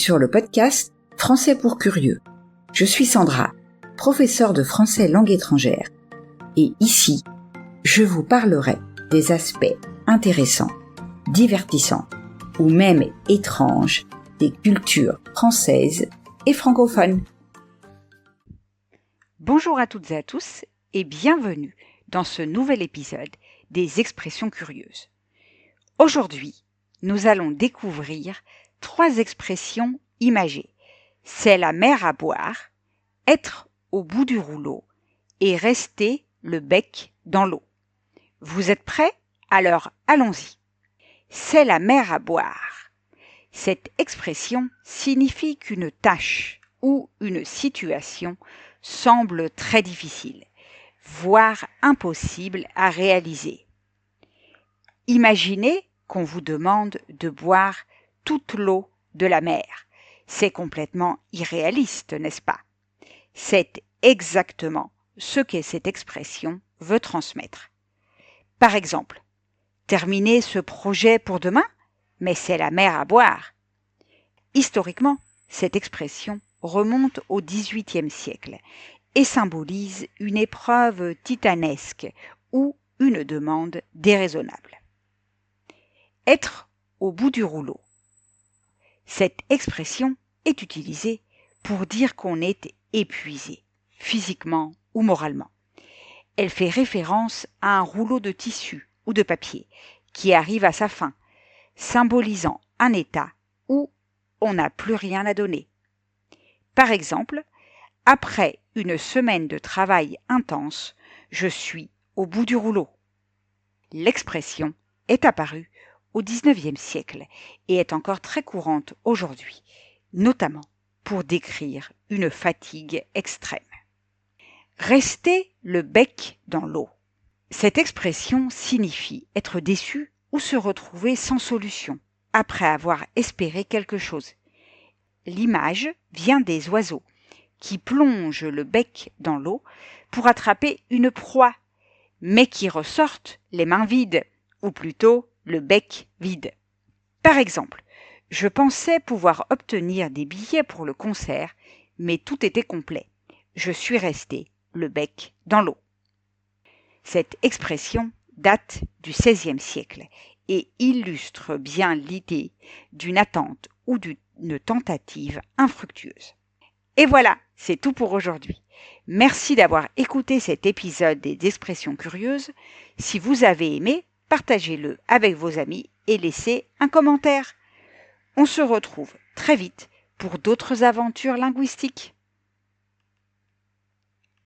sur le podcast Français pour curieux. Je suis Sandra, professeure de français langue étrangère. Et ici, je vous parlerai des aspects intéressants, divertissants ou même étranges des cultures françaises et francophones. Bonjour à toutes et à tous et bienvenue dans ce nouvel épisode des expressions curieuses. Aujourd'hui, nous allons découvrir 3 expressions imagées. C'est la mer à boire, être au bout du rouleau et rester le bec dans l'eau. Vous êtes prêts? Alors allons-y. C'est la mer à boire. Cette expression signifie qu'une tâche ou une situation semble très difficile, voire impossible à réaliser. Imaginez qu'on vous demande de boire toute l'eau de la mer. C'est complètement irréaliste, n'est-ce pas? C'est exactement ce que cette expression veut transmettre. Par exemple, terminer ce projet pour demain, mais c'est la mer à boire. Historiquement, cette expression remonte au XVIIIe siècle et symbolise une épreuve titanesque ou une demande déraisonnable. Être au bout du rouleau. Cette expression est utilisée pour dire qu'on est épuisé, physiquement ou moralement. Elle fait référence à un rouleau de tissu ou de papier qui arrive à sa fin, symbolisant un état où on n'a plus rien à donner. Par exemple, après une semaine de travail intense, je suis au bout du rouleau. L'expression est apparue au XIXe siècle et est encore très courante aujourd'hui, notamment pour décrire une fatigue extrême. Rester le bec dans l'eau. Cette expression signifie être déçu ou se retrouver sans solution après avoir espéré quelque chose. L'image vient des oiseaux qui plongent le bec dans l'eau pour attraper une proie, mais qui ressortent les mains vides, ou plutôt le bec vide. Par exemple, je pensais pouvoir obtenir des billets pour le concert, mais tout était complet. Je suis resté le bec dans l'eau. Cette expression date du XVIe siècle et illustre bien l'idée d'une attente ou d'une tentative infructueuse. Et voilà, c'est tout pour aujourd'hui. Merci d'avoir écouté cet épisode des expressions curieuses. Si vous avez aimé, partagez-le avec vos amis et laissez un commentaire. On se retrouve très vite pour d'autres aventures linguistiques.